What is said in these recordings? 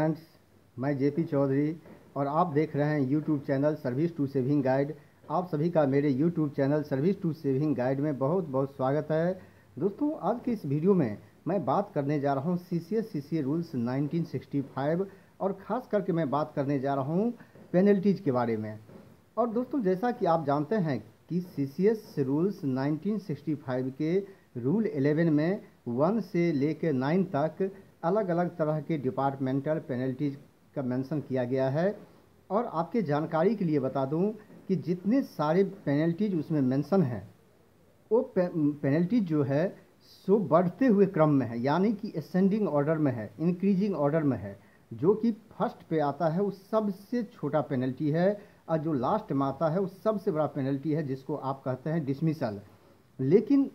Friends, मैं JP Chaudhary और आप देख रहे हैं YouTube channel service to saving guide. आप सभी का मेरे YouTube channel service to saving guide में बहुत बहुत स्वागत है। दोस्तों, आज के इस वीडियो में मैं बात करने जा रहा हूं CCA रूल्स 1965 और ख़ास करके मैं बात करने जा रहा हूं पेनल्टीज़ के बारे में। और दोस्तों, जैसा कि आप जानते हैं कि CCS रूल्स 1965 के रूल 11 में 1 से लेकर 9 तक अलग अलग तरह के डिपार्टमेंटल पेनल्टीज़ का मेंशन किया गया है। और आपके जानकारी के लिए बता दूं कि जितने सारे पेनल्टीज उसमें मेंशन हैं वो पेनल्टी जो है सो बढ़ते हुए क्रम में है, यानी कि असेंडिंग ऑर्डर में है, इंक्रीजिंग ऑर्डर में है। जो कि फर्स्ट पे आता है वो सबसे छोटा पेनल्टी है और जो लास्ट में आता है वो सबसे बड़ा पेनल्टी है, जिसको आप कहते हैं डिसमिसल। लेकिन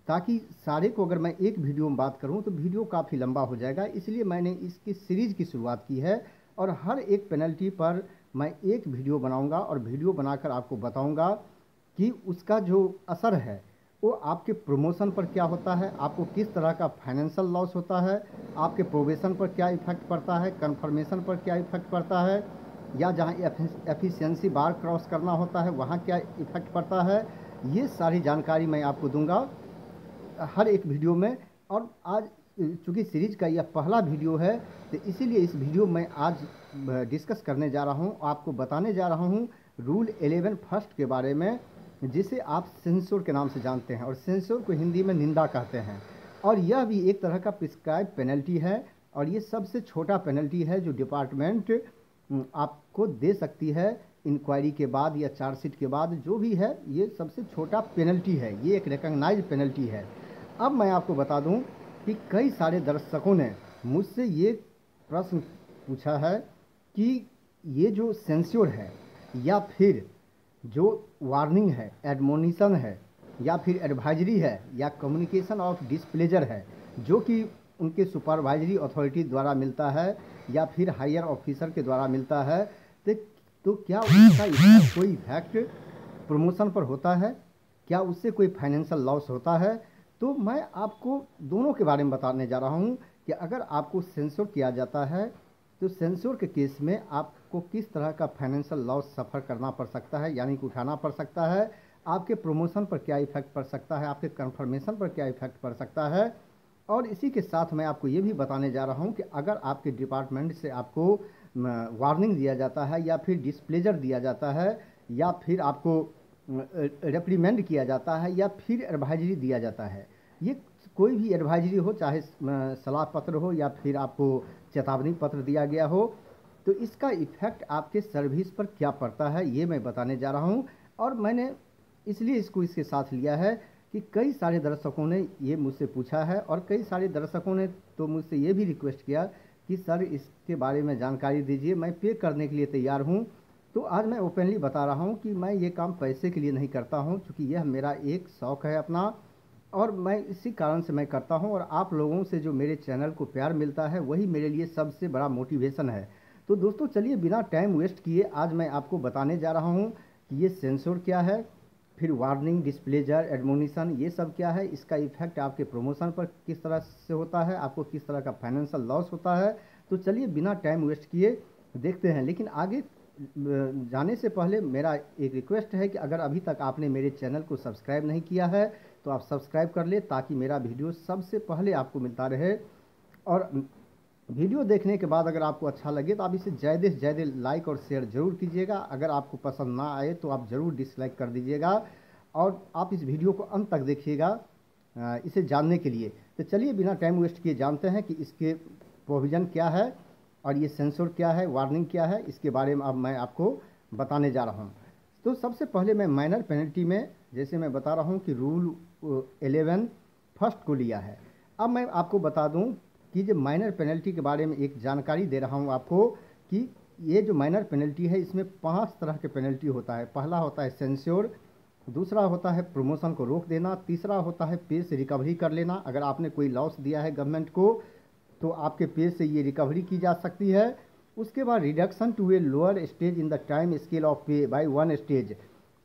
ताकि सारे को अगर मैं एक वीडियो में बात करूं तो वीडियो काफ़ी लंबा हो जाएगा, इसलिए मैंने इसकी सीरीज़ की शुरुआत की है और हर एक पेनल्टी पर मैं एक वीडियो बनाऊंगा और वीडियो बनाकर आपको बताऊंगा कि उसका जो असर है वो आपके प्रमोशन पर क्या होता है, आपको किस तरह का फाइनेंशियल लॉस होता है, आपके प्रोबेशन पर क्या इफेक्ट पड़ता है, कन्फर्मेशन पर क्या इफेक्ट पड़ता है, या जहां एफिशिएंसी बार क्रॉस करना होता है वहां क्या इफेक्ट पड़ता है। ये सारी जानकारी मैं आपको दूंगा हर एक वीडियो में। और आज चूँकि सीरीज का यह पहला वीडियो है तो इसीलिए इस वीडियो में आज डिस्कस करने जा रहा हूँ, आपको बताने जा रहा हूँ रूल 11 फर्स्ट के बारे में, जिसे आप सेंसोर के नाम से जानते हैं और सेंसोर को हिंदी में निंदा कहते हैं। और यह भी एक तरह का प्रिस्क्राइब पेनल्टी है और ये सबसे छोटा पेनल्टी है जो डिपार्टमेंट आपको दे सकती है इंक्वायरी के बाद या चार्जशीट के बाद। जो भी है ये सबसे छोटा पेनल्टी है, ये एक रिकॉग्नाइज्ड पेनल्टी है। अब मैं आपको बता दूं कि कई सारे दर्शकों ने मुझसे ये प्रश्न पूछा है कि ये जो सेंसोर है या फिर जो वार्निंग है, एडमोनिशन है या फिर एडवाइजरी है या कम्युनिकेशन ऑफ डिस्प्लेजर है, जो कि उनके सुपरवाइजरी अथॉरिटी द्वारा मिलता है या फिर हायर ऑफिसर के द्वारा मिलता है, तो क्या उसका कोई इफेक्ट प्रमोशन पर होता है, क्या उससे कोई फाइनेंशियल लॉस होता है। तो मैं आपको दोनों के बारे में बताने जा रहा हूं कि अगर आपको सेंसोर किया जाता है तो सेंसोर के केस में आपको किस तरह का फाइनेंशियल लॉस सफ़र करना पड़ सकता है, यानी कि उठाना पड़ सकता है, आपके प्रमोशन पर क्या इफेक्ट पड़ सकता है, आपके कन्फर्मेशन पर क्या इफेक्ट पड़ सकता है। और इसी के साथ मैं आपको ये भी बताने जा रहा हूँ कि अगर आपके डिपार्टमेंट से आपको वार्निंग दिया जाता है या फिर डिस्प्लेजर दिया जाता है या फिर आपको रेप्रीमेंड किया जाता है या फिर एडवाइजरी दिया जाता है, ये कोई भी एडवाइजरी हो, चाहे सलाह पत्र हो या फिर आपको चेतावनी पत्र दिया गया हो, तो इसका इफेक्ट आपके सर्विस पर क्या पड़ता है ये मैं बताने जा रहा हूँ। और मैंने इसलिए इसको इसके साथ लिया है कि कई सारे दर्शकों ने ये मुझसे पूछा है और कई सारे दर्शकों ने तो मुझसे ये भी रिक्वेस्ट किया कि सर इसके बारे में जानकारी दीजिए, मैं पे करने के लिए तैयार हूँ। तो आज मैं ओपनली बता रहा हूँ कि मैं ये काम पैसे के लिए नहीं करता हूँ, क्योंकि यह मेरा एक शौक़ है अपना और मैं इसी कारण से मैं करता हूँ। और आप लोगों से जो मेरे चैनल को प्यार मिलता है वही मेरे लिए सबसे बड़ा मोटिवेशन है। तो दोस्तों, चलिए बिना टाइम वेस्ट किए आज मैं आपको बताने जा रहा हूँ कि ये सेंसोर क्या है, फिर वार्निंग, डिस्प्लेजर, एडमोनिशन, ये सब क्या है, इसका इफेक्ट आपके प्रमोशन पर किस तरह से होता है, आपको किस तरह का फाइनेंशियल लॉस होता है। तो चलिए बिना टाइम वेस्ट किए देखते हैं। लेकिन आगे जाने से पहले मेरा एक रिक्वेस्ट है कि अगर अभी तक आपने मेरे चैनल को सब्सक्राइब नहीं किया है तो आप सब्सक्राइब कर ले, ताकि मेरा वीडियो सबसे पहले आपको मिलता रहे। और वीडियो देखने के बाद अगर आपको अच्छा लगे तो आप इसे ज़्यादा से ज़्यादा लाइक और शेयर ज़रूर कीजिएगा। अगर आपको पसंद ना आए तो आप ज़रूर डिसलाइक कर दीजिएगा और आप इस वीडियो को अंत तक देखिएगा इसे जानने के लिए। तो चलिए बिना टाइम वेस्ट किए जानते हैं कि इसके प्रोविज़न क्या है और ये सेंसोर क्या है, वार्निंग क्या है, इसके बारे में अब मैं आपको बताने जा रहा हूँ। तो सबसे पहले मैं माइनर पेनल्टी में, जैसे मैं बता रहा हूँ कि रूल 11 फर्स्ट को लिया है। अब मैं आपको बता दूँ कि जो माइनर पेनल्टी के बारे में एक जानकारी दे रहा हूँ आपको कि ये जो माइनर पेनल्टी है इसमें 5 तरह के पेनल्टी होता है। पहला होता है सेंसोर, दूसरा होता है प्रमोशन को रोक देना, तीसरा होता है पे से रिकवरी कर लेना। अगर आपने कोई लॉस दिया है गवर्नमेंट को तो आपके पे से ये रिकवरी की जा सकती है। उसके बाद reduction to a lower stage in the time scale of pay by 1 stage,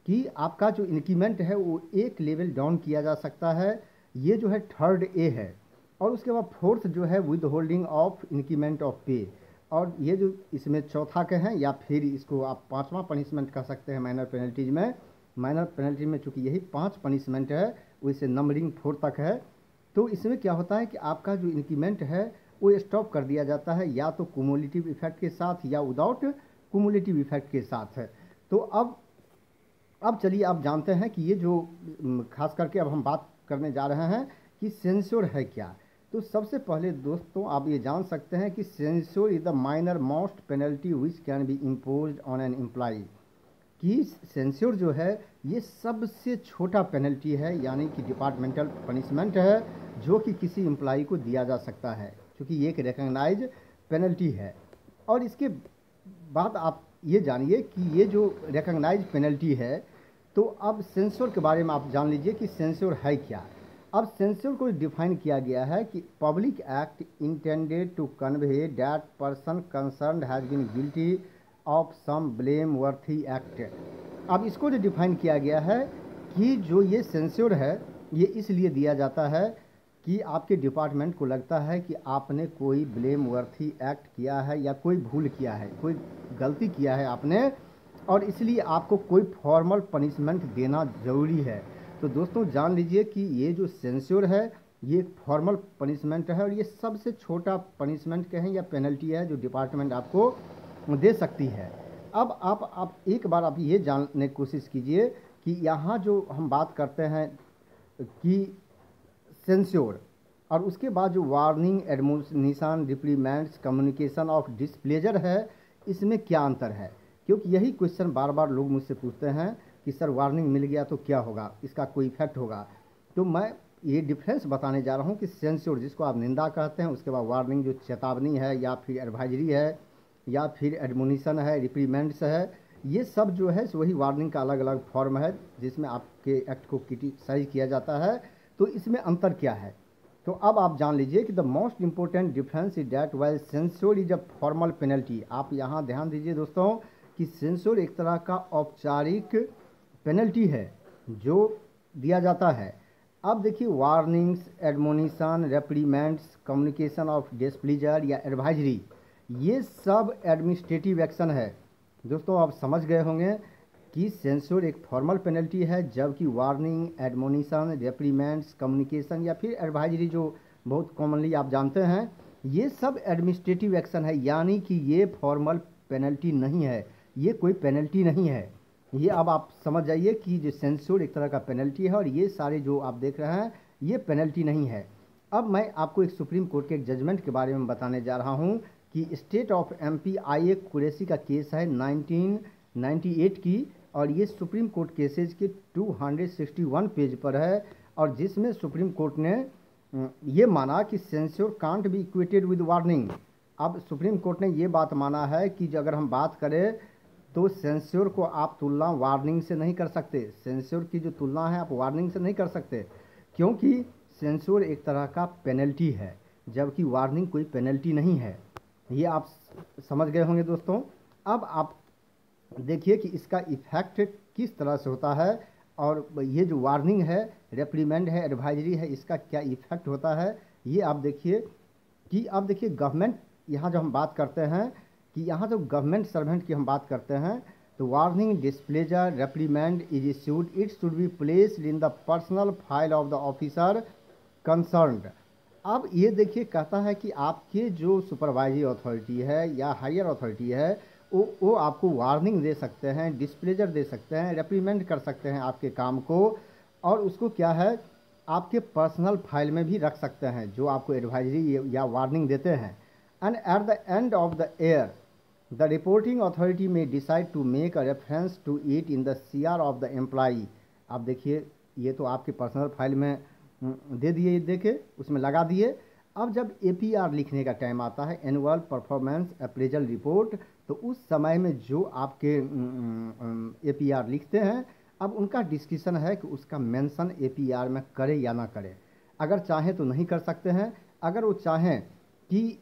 कि आपका जो इंक्रीमेंट है वो एक लेवल डाउन किया जा सकता है, ये जो है 3rd A है। और उसके बाद 4th जो है with holding of increment of पे, और ये जो इसमें चौथा के हैं, या फिर इसको आप पांचवा पनिशमेंट कह सकते हैं माइनर पेनल्टीज में। माइनर पेनल्टी में चूंकि यही 5 पनिशमेंट है, वैसे नंबरिंग 4 तक है। तो इसमें क्या होता है कि आपका जो इंक्रीमेंट है वो स्टॉप कर दिया जाता है, या तो कुमुलेटिव इफेक्ट के साथ या विदाउट कुमुलेटिव इफेक्ट के साथ है। तो अब चलिए आप जानते हैं कि ये जो खास करके अब हम बात करने जा रहे हैं कि सेंसर है क्या। तो सबसे पहले दोस्तों आप ये जान सकते हैं कि censure is the minor most penalty which can be imposed on an employee. कि सेंसर जो है ये सबसे छोटा पेनल्टी है, यानी कि डिपार्टमेंटल पनिशमेंट है जो कि किसी एम्प्लॉय को दिया जा सकता है, क्योंकि ये एक रिकॉग्नाइज पेनल्टी है। और इसके बाद आप ये जानिए कि ये जो रिकॉग्नाइज पेनल्टी है, तो अब सेंसर के बारे में आप जान लीजिए कि सेंसर है क्या। अब सेंसर को डिफाइन किया गया है कि public act intended to convey that person concerned has been guilty of some blameworthy act. अब इसको जो डिफाइन किया गया है कि जो ये सेंसर है ये इसलिए दिया जाता है कि आपके डिपार्टमेंट को लगता है कि आपने कोई ब्लेम वर्थी एक्ट किया है, या कोई भूल किया है, कोई गलती किया है आपने, और इसलिए आपको कोई फॉर्मल पनिशमेंट देना ज़रूरी है। तो दोस्तों जान लीजिए कि ये जो सेंसर है ये एक फॉर्मल पनिशमेंट है, और ये सबसे छोटा पनिशमेंट कहें या पेनल्टी है जो डिपार्टमेंट आपको दे सकती है। अब आप एक बार आप ये जानने की कोशिश कीजिए कि यहाँ जो हम बात करते हैं कि सेंसर, और उसके बाद जो warning, admonition, रिप्रीमेंड्स, communication of displeasure है, इसमें क्या अंतर है। क्योंकि यही क्वेश्चन बार बार लोग मुझसे पूछते हैं कि सर वार्निंग मिल गया तो क्या होगा, इसका कोई इफेक्ट होगा। तो मैं ये डिफरेंस बताने जा रहा हूँ कि सेंसर जिसको आप निंदा कहते हैं, उसके बाद वार्निंग जो चेतावनी है, या फिर एडवाइजरी है, या फिर एडमोनिशन है, रिप्रीमेंड्स है, ये सब जो है वही वार्निंग का अलग अलग फॉर्म है जिसमें आपके एक्ट को क्रिटिसाइज किया जाता है। तो इसमें अंतर क्या है, तो अब आप जान लीजिए कि the most important difference is that while sensor is a formal penalty. आप यहाँ ध्यान दीजिए दोस्तों कि सेंसर एक तरह का औपचारिक पेनल्टी है जो दिया जाता है। अब देखिए वार्निंग्स, एडमोनिशन, रेप्रीमेंड्स, कम्युनिकेशन ऑफ डिस्प्लीजर या एडवाइजरी, ये सब एडमिनिस्ट्रेटिव एक्शन है। दोस्तों आप समझ गए होंगे कि सेंसर एक फॉर्मल पेनल्टी है, जबकि वार्निंग, एडमोनिशन, रेप्रीमेंड्स, कम्युनिकेशन या फिर एडवाइजरी जो बहुत कॉमनली आप जानते हैं, ये सब एडमिनिस्ट्रेटिव एक्शन है, यानी कि ये फॉर्मल पेनल्टी नहीं है, ये कोई पेनल्टी नहीं है। ये अब आप समझ जाइए कि जो सेंसर एक तरह का पेनल्टी है, और ये सारे जो आप देख रहे हैं ये पेनल्टी नहीं है। अब मैं आपको एक सुप्रीम कोर्ट के एक जजमेंट के बारे में बताने जा रहा हूँ कि स्टेट ऑफ एमपी आई कुरैशी का केस है 1998 की, और ये सुप्रीम कोर्ट केसेज के 261 पेज पर है, और जिसमें सुप्रीम कोर्ट ने ये माना कि sensor can't be equated with warning. अब सुप्रीम कोर्ट ने ये बात माना है कि अगर हम बात करें तो सेंसर को आप तुलना वार्निंग से नहीं कर सकते। सेंसर की जो तुलना है आप वार्निंग से नहीं कर सकते, क्योंकि सेंसर एक तरह का पेनल्टी है, जबकि वार्निंग कोई पेनल्टी नहीं है। ये आप समझ गए होंगे दोस्तों। अब आप देखिए कि इसका इफेक्ट किस तरह से होता है, और ये जो वार्निंग है, रेप्रीमेंड है, एडवाइजरी है, इसका क्या इफेक्ट होता है, ये आप देखिए कि अब देखिए गवर्नमेंट, यहाँ जब हम बात करते हैं कि यहाँ जो गवर्नमेंट सर्वेंट की हम बात करते हैं, तो warning, displeasure, रेप्रीमेंड is issued, it should be placed in the personal file of the officer concerned. अब ये देखिए कहता है कि आपके जो सुपरवाइजरी अथॉरिटी है या हायर अथॉरिटी है वो आपको वार्निंग दे सकते हैं, डिस्प्लेजर दे सकते हैं, रेप्रीमेंड कर सकते हैं आपके काम को, और उसको क्या है आपके पर्सनल फाइल में भी रख सकते हैं जो आपको एडवाइजरी या वार्निंग देते हैं। And at the end of the year the reporting authority may decide to make a reference to it in the CR of the employee. आप देखिए ये तो आपके पर्सनल फाइल में दे दिए, देखे उसमें लगा दिए। अब जब एपीआर लिखने का टाइम आता है, एनुअल परफॉर्मेंस अप्रेजल रिपोर्ट, तो उस समय में जो आपके एपीआर लिखते हैं, अब उनका डिस्कशन है कि उसका मेंशन एपीआर में करे या ना करे। अगर चाहें तो नहीं कर सकते हैं, अगर वो चाहें कि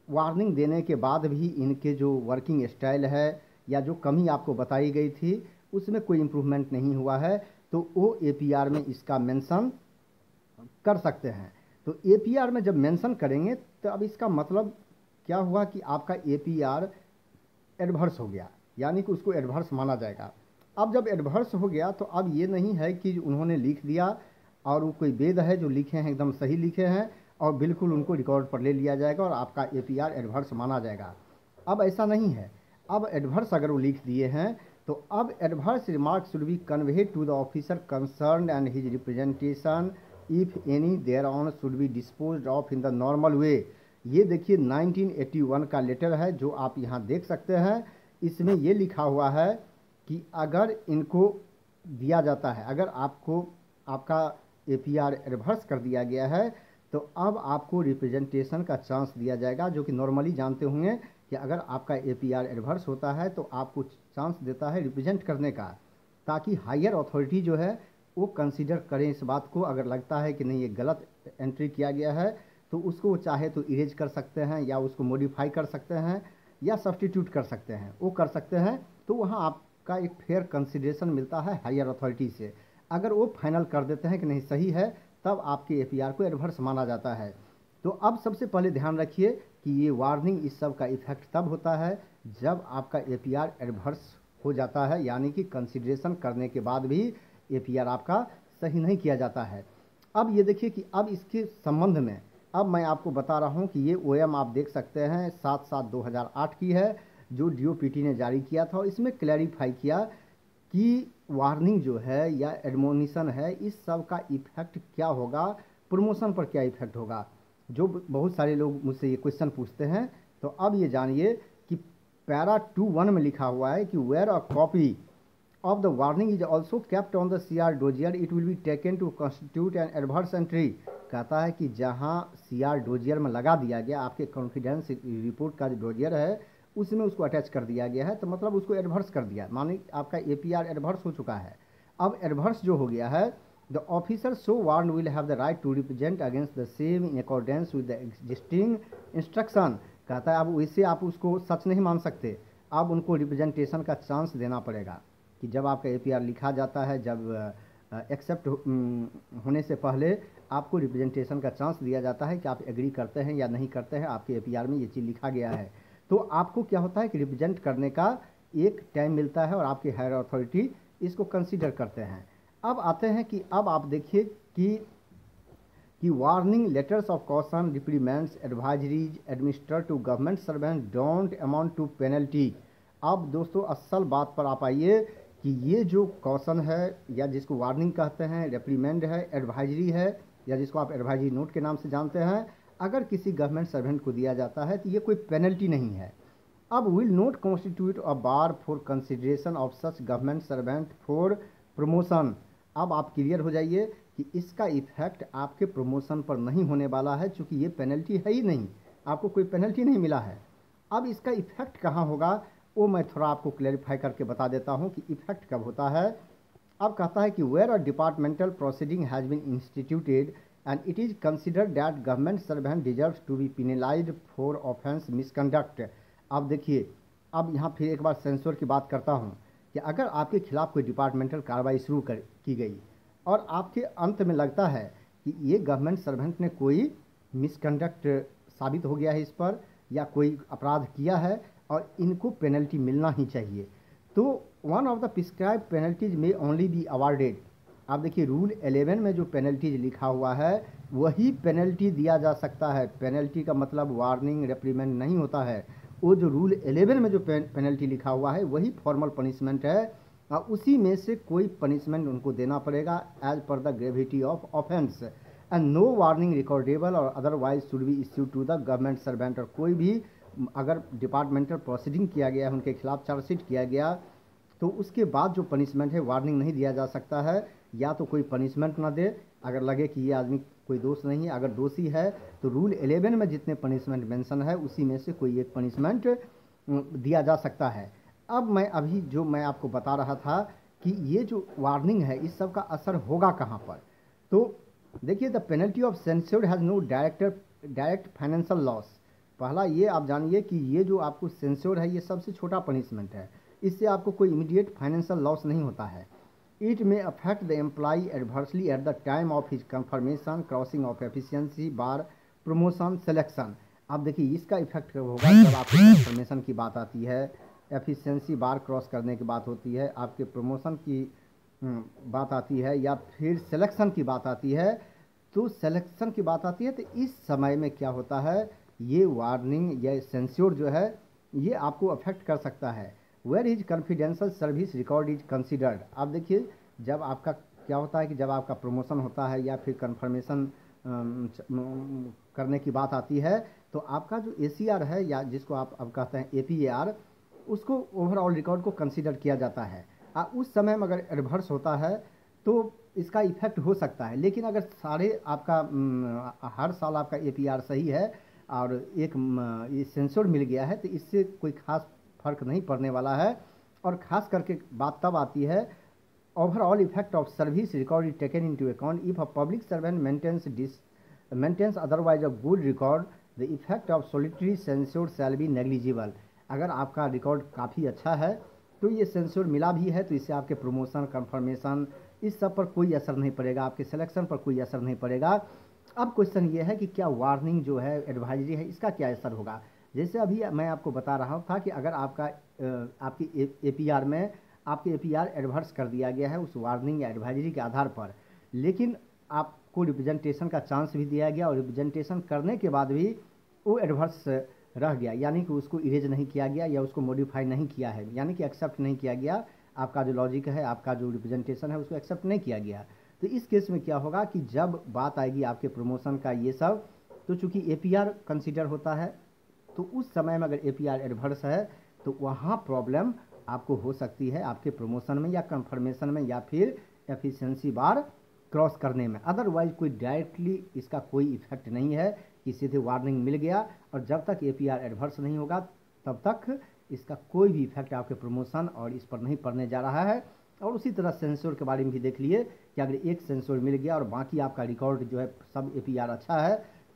वार्निंग देने के बाद भी इनके जो वर्किंग स्टाइल है या जो कमी आपको बताई गई थी उसमें कोई इम्प्रूवमेंट नहीं हुआ है, तो वो एपीआर में इसका मेंशन कर सकते हैं। तो एपीआर में जब मेंशन करेंगे तो अब इसका मतलब क्या हुआ कि आपका APR एडवर्स हो गया, यानी कि उसको एडवर्स माना जाएगा। अब जब एडवर्स हो गया तो अब ये नहीं है कि उन्होंने लिख दिया और वो कोई वेद है जो लिखे हैं एकदम सही लिखे हैं और बिल्कुल उनको रिकॉर्ड पर ले लिया जाएगा और आपका APR एडवर्स माना जाएगा। अब ऐसा नहीं है। अब एडवर्स अगर वो लिख दिए हैं तो अब adverse remark should be conveyed to the officer concern and his representation if any thereon should be disposed of in the normal way. ये देखिए 1981 का लेटर है जो आप यहाँ देख सकते हैं। इसमें ये लिखा हुआ है कि अगर इनको दिया जाता है, अगर आपको आपका APR एडवर्स कर दिया गया है तो अब आपको रिप्रेजेंटेशन का चांस दिया जाएगा, जो कि नॉर्मली जानते होंगे कि अगर आपका APR एडवर्स होता है तो आपको चांस देता है रिप्रेजेंट करने का, ताकि हायर अथॉरिटी जो है वो कंसीडर करें इस बात को। अगर लगता है कि नहीं ये गलत एंट्री किया गया है तो उसको चाहे तो इरेज कर सकते हैं या उसको मॉडिफाई कर सकते हैं या सब्सटीट्यूट कर सकते हैं, वो कर सकते हैं। तो वहाँ आपका एक फेयर कंसिडरेशन मिलता है हायर अथॉरिटी से। अगर वो फाइनल कर देते हैं कि नहीं सही है तब आपके APR को एडवर्स माना जाता है। तो अब सबसे पहले ध्यान रखिए कि ये वार्निंग इस सब का इफेक्ट तब होता है जब आपका APR एडवर्स हो जाता है, यानी कि कंसिडरेशन करने के बाद भी APR आपका सही नहीं किया जाता है। अब ये देखिए कि अब इसके संबंध में अब मैं आपको बता रहा हूँ कि ये OM आप देख सकते हैं 7/7/2008 की है जो DOPT ने जारी किया था। और इसमें क्लैरिफाई किया कि वार्निंग जो है या एडमोनिशन है इस सब का इफेक्ट क्या होगा, प्रमोशन पर क्या इफेक्ट होगा। जो बहुत सारे लोग मुझसे ये क्वेश्चन पूछते हैं। तो अब ये जानिए कि पैरा 2(1) में लिखा हुआ है कि where a copy of the warning is also kept on the CR dossier, it will be taken to constitute an adverse entry। कहता है कि जहां CR डोजियर में लगा दिया गया, आपके कॉन्फिडेंस रिपोर्ट का जो डोजियर है उसमें उसको अटैच कर दिया गया है, तो मतलब उसको एडवर्स कर दिया, माने आपका APR एडवर्स हो चुका है। अब एडवर्स जो हो गया है, the officer so warned will have the right to represent against the same in accordance with the existing instruction. कहता है अब वैसे आप उसको सच नहीं मान सकते, अब उनको रिप्रेजेंटेशन का चांस देना पड़ेगा कि जब आपका APR लिखा जाता है, जब एक्सेप्ट होने से पहले आपको रिप्रेजेंटेशन का चांस दिया जाता है कि आप एग्री करते हैं या नहीं करते हैं, आपके APR में ये चीज़ लिखा गया है। तो आपको क्या होता है कि रिप्रेजेंट करने का एक टाइम मिलता है और आपके हायर अथॉरिटी इसको कंसीडर करते हैं। अब आते हैं कि अब आप देखिए कि warning letters of caution, reprimands, advisories administered to government servant don't amount to penalty. अब दोस्तों असल बात पर आप आइए कि ये जो कॉशन है या जिसको वार्निंग कहते हैं, रेप्रीमेंड है, एडवाइजरी है या जिसको आप एडवाइजरी नोट के नाम से जानते हैं, अगर किसी गवर्नमेंट सर्वेंट को दिया जाता है तो ये कोई पेनल्टी नहीं है। अब will not constitute a bar for consideration of such government servant for promotion. अब आप क्लियर हो जाइए कि इसका इफेक्ट आपके प्रमोशन पर नहीं होने वाला है, चूँकि ये पेनल्टी है ही नहीं, आपको कोई पेनल्टी नहीं मिला है। अब इसका इफेक्ट कहाँ होगा वो मैं थोड़ा आपको क्लैरिफाई करके बता देता हूँ कि इफेक्ट कब होता है। अब कहता है कि where a departmental proceeding has been instituted and it is considered that government servant deserves to be penalised for offence misconduct. अब देखिए, अब यहाँ फिर एक बार सेंसर की बात करता हूँ कि अगर आपके खिलाफ कोई डिपार्टमेंटल कार्रवाई शुरू की गई और आपके अंत में लगता है कि ये गवर्नमेंट सर्वेंट ने कोई मिसकंडक्ट साबित हो गया है इस पर या कोई अपराध किया है और इनको पेनल्टी मिलना ही चाहिए, तो one of the prescribe penalties में ओनली बी अवार्डेड। आप देखिए रूल 11 में जो पेनल्टीज लिखा हुआ है वही पेनल्टी दिया जा सकता है। पेनल्टी का मतलब वार्निंग, रेप्रीमेंड नहीं होता है। वो जो रूल 11 में जो पेनल्टी लिखा हुआ है वही फॉर्मल पनिशमेंट है और उसी में से कोई पनिशमेंट उनको देना पड़ेगा as per the gravity of offence. And no warning recordable or otherwise should be issued to the government servant. और कोई भी अगर डिपार्टमेंटल प्रोसीडिंग किया गया है, उनके खिलाफ चार्जशीट किया गया, तो उसके बाद जो पनिशमेंट है वार्निंग नहीं दिया जा सकता है, या तो कोई पनिशमेंट ना दे अगर लगे कि ये आदमी कोई दोष नहीं है। अगर दोषी है तो रूल 11 में जितने पनिशमेंट मेंशन है उसी में से कोई एक पनिशमेंट दिया जा सकता है। अब मैं आपको बता रहा था कि ये जो वार्निंग है इस सब का असर होगा कहाँ पर, तो देखिए the penalty of censured has no direct financial loss. पहला ये आप जानिए कि ये जो आपको सेंस्योर है ये सबसे छोटा पनिशमेंट है, इससे आपको कोई इमीडिएट फाइनेंशियल लॉस नहीं होता है। इट में affect the employee adversely at the time of his confirmation, crossing of efficiency, bar, promotion, selection. आप देखिए इसका इफेक्ट कब होगा, जब आपकी ट्रांसफॉर्मेशन की बात आती है, एफिशिएंसी बार क्रॉस करने की बात होती है, आपके प्रमोशन की बात आती है, या फिर सिलेक्शन की बात आती है। तो सिलेक्शन की बात आती है तो इस समय में क्या होता है, ये वार्निंग या सेंस्योर जो है ये आपको अफेक्ट कर सकता है। Where is confidential service record is considered. आप देखिए जब आपका क्या होता है कि जब आपका प्रमोशन होता है या फिर कन्फर्मेशन करने की बात आती है, तो आपका जो ACR है या जिसको आप अब कहते हैं APAR, उसको ओवरऑल रिकॉर्ड को कंसीडर किया जाता है। उस समय में अगर एडवर्स होता है तो इसका इफेक्ट हो सकता है। लेकिन अगर सारे आपका हर साल आपका APR सही है और एक ये सेंसर मिल गया है, तो इससे कोई खास फर्क नहीं पड़ने वाला है। और ख़ास करके बात तब आती है, overall effect of service record is taken into account if a public servant maintains otherwise a good record, the effect of solitary censure shall be negligible। अगर आपका रिकॉर्ड काफ़ी अच्छा है तो ये सेंसर मिला भी है तो इससे आपके प्रमोशन कंफर्मेशन इस सब पर कोई असर नहीं पड़ेगा, आपके सिलेक्शन पर कोई असर नहीं पड़ेगा। अब क्वेश्चन ये है कि क्या वार्निंग जो है एडवाइजरी है इसका क्या असर होगा। जैसे अभी मैं आपको बता रहा था कि अगर आपका आपकी APR में आपके APR एडवर्स कर दिया गया है उस वार्निंग या एडवाइजरी के आधार पर, लेकिन आपको रिप्रेजेंटेशन का चांस भी दिया गया और रिप्रेजेंटेशन करने के बाद भी वो एडवर्स रह गया, यानी कि उसको इरेज नहीं किया गया या उसको मॉडिफाई नहीं किया है, यानी कि एक्सेप्ट नहीं किया गया, आपका जो लॉजिक है आपका जो रिप्रेजेंटेशन है उसको एक्सेप्ट नहीं किया गया। तो इस केस में क्या होगा कि जब बात आएगी आपके प्रमोशन का ये सब, तो चूंकि APR कंसिडर होता है, तो उस समय में अगर APR एडवर्स है तो वहाँ प्रॉब्लम आपको हो सकती है आपके प्रमोशन में या कंफर्मेशन में या फिर एफिशिएंसी बार क्रॉस करने में। अदरवाइज कोई डायरेक्टली इसका कोई इफेक्ट नहीं है कि सीधे वार्निंग मिल गया, और जब तक APR एडवर्स नहीं होगा तब तक इसका कोई भी इफेक्ट आपके प्रमोशन और इस पर नहीं पड़ने जा रहा है। और उसी तरह सेंसर के बारे में भी देख लिए कि अगर एक सेंसर मिल गया और बाकी आपका रिकॉर्ड जो है सब APR अच्छा है,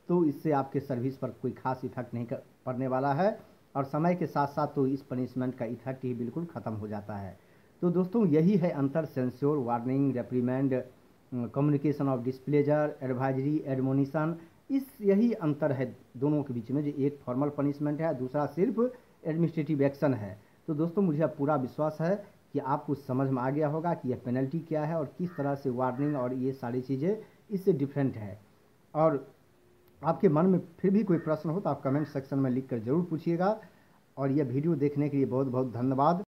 तो इससे आपके सर्विस पर कोई खास इफेक्ट नहीं पड़ने वाला है, और समय के साथ साथ तो इस पनिशमेंट का इफेक्ट ही बिल्कुल ख़त्म हो जाता है। तो दोस्तों यही है अंतर censure, warning, reprimand, communication of displeasure, advisory, admonition, यही अंतर है दोनों के बीच में, जो एक फॉर्मल पनिशमेंट है दूसरा सिर्फ एडमिनिस्ट्रेटिव एक्शन है। तो दोस्तों मुझे अब पूरा विश्वास है कि आपको समझ में आ गया होगा कि यह पेनल्टी क्या है और किस तरह से वार्निंग और ये सारी चीज़ें इससे डिफरेंट है। और आपके मन में फिर भी कोई प्रश्न हो तो आप कमेंट सेक्शन में लिख कर ज़रूर पूछिएगा। और यह वीडियो देखने के लिए बहुत बहुत धन्यवाद।